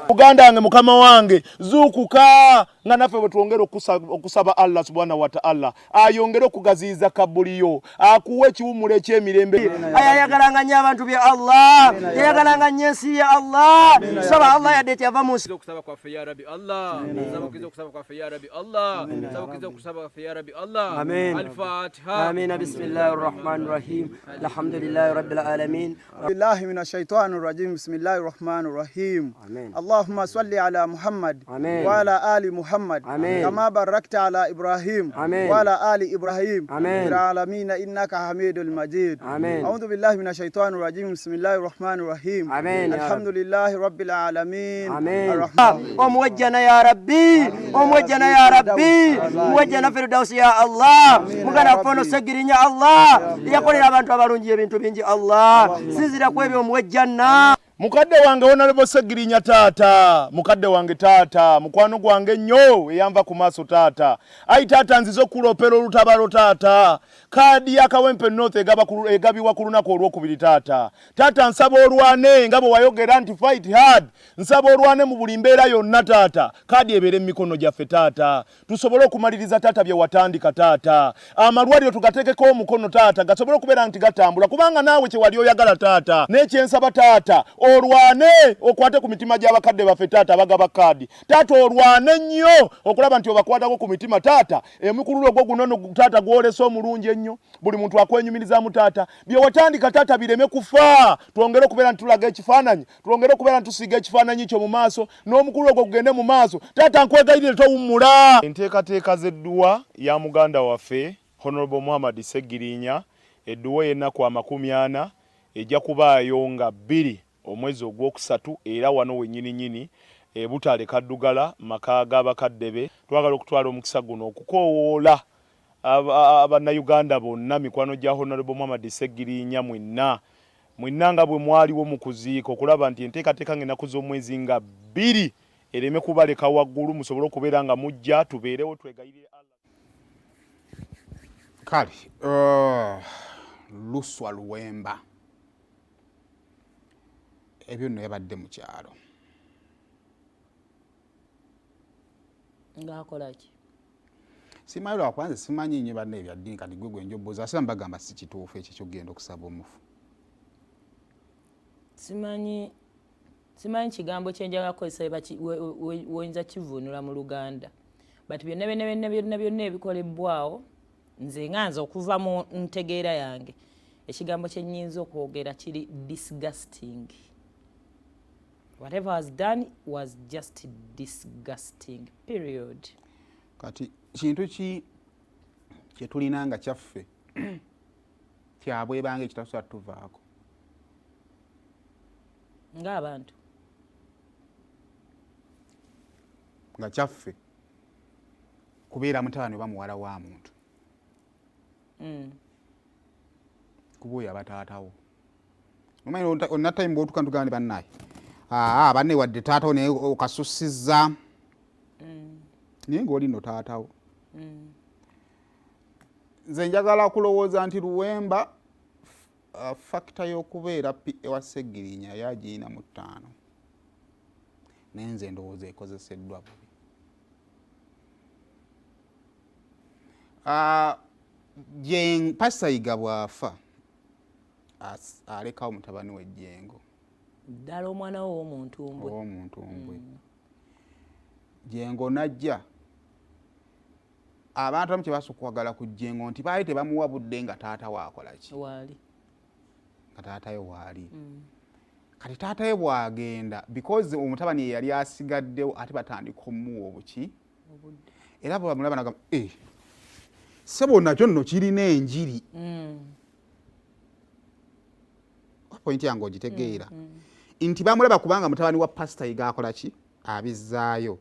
Uganda wange mukama wange zukuka nga naffe bwe twongera okusaba Allah subhanahu wa ta'ala ayongere okugaziiza kabuliyo akuwe ekiwummulo eky'emirembe ayayagalanga nnyo abantu bya Allah yayagalanga nnyo ensi ya Allah saba Allah yadde tyava mu nsi okusaba kwaffe ya Rabbi Allah sabakiza okusaba kwaffe ya Rabbi Allah sabakiza okusaba kwaffe ya Rabbi Allah al-Fatiha amin bismillahir rahmanir rahim alhamdulillahi rabbil alamin billahi minash shaitanir rajim bismillahir rahmanir rahim اللهم صل على محمد وعلى آل محمد كما باركت على إبراهيم وعلى آل إبراهيم في العالمين إنك حميد المجيد أعوذ بالله من الشيطان الرجيم بسم الله الرحمن الرحيم الحمد لله رب العالمين الرحمن وموجنا يا ربي وموجنا يا ربي موجنا في الدوس يا الله مغنا فونو سجرين يا الله يقول abantu abalungi ebintu bingi Allah sizira kwebyo muwejjana mukadde wange Honorable Segirinya taata mukadde wange taata mukwano gwange nnyo eyamba ku maaso taata ayi taata nzizo kulopera olutabalo taata kaadi ya Kawempe North egabiwa ku lunaku olwokubiri taata taata nsaba olwane nga bwe wayogera nti fight hard nsaba olwane mu buli mbeera yonna taata kaadi ebeere mu mikono gyaffe taata tusobole okumaliriza taata bye watandika taata amalwaliro tugateekeko omukono taata gasobole okubeera nti gatambula kubanga naawe kye wali oyagala taata n'ekyensaba taata olwane okwate ku mitima gy'abakadde baffe taata abagaba kaadi taata olwane nnyo okulaba nti obakwatako ku mitima taata emikululo gwo guno taata gwolesa omulungi ennyo buli muntu akwenyumirizamu taata bye watandika taata bireme kufa twongere okubeera nti tulaga ekifaananyi twongere okubeera nti tusiga ekifaananyi kyo mu maaso n'omukululo gwo gugende mu maaso taata nkwegayirire towummula enteekateeka z'edduwa ya muganda waffe Honorable Muhammad Segirinya edduwa y'ennaku 40 ejja kubaayo nga 2 omwezi ogwokusatu era wano wennyini Butale Kaddugala maka g'abakadde be twagala okutwala omukisa guno okukoowoola Abannayuganda bonna mikwano gya Honorable Muhammad Segirinya mwenna nga bwe mwaliwo mu kuziika okulaba nti enteekateeka ng'ennaku z'omwezi nga 2 ereme kubaleka waggulu musobole okubeera nga mujja tubeerewo twegayirire Allah kale Luswa Luwemba ebyo nno yabadde mu kyalo ng'akola ki simanyi lwakwanza simanyi nnyo banne ebyaddiini kati gwe gwenjoboza ase mbagamba si kituufu ekyo kyogenda okusaba omufu simanyi kigambo kyenjagala kukozesa woyinza kivuunula mu Luganda but byonna ebikolebwawo nze nganza okuva mu ntegeera yange ekigambo kye nnyinza okwogera kiri disgusting. Whatever was done was just disgusting, period. Kati kintu ki kyetulina nga kyaffe kyabwebanga ekitasobola tuvaako ng'abantu nga kyaffe kubeera mutabani oba muwala wa muntu kubuuya bataatawo omanyi onna time bw'otuuka ntugamba ne bannaye banne wadde taatawo naye okasusizza naye ng'oli nno taatawo nze njagala kulowooza nti Luwemba fakita y'okubeera ewa Segirinya yagirina mu 5 naye nze ndowooza ekozeseddwa bubi. Pastor Yiga bw'afa alekawo mutabani we Jjengo ddala omwana we w'omuntumbwe Jjengo najja abantu abamu kye basooka okwagala ku Jjengo nti baali tebamuwa budde nga taata waakola ki waali nga taatawe waali kati taatawe bwagenda because omutabani ye yali asigaddewo ate batandika omuwa obuki era bwe bamulaba nagamba sebo nakyo nno kirina enjiri point yange ogitegeera nti bamulaba kubanga mutabani wa Pastor Yiga akola ki abizzaayo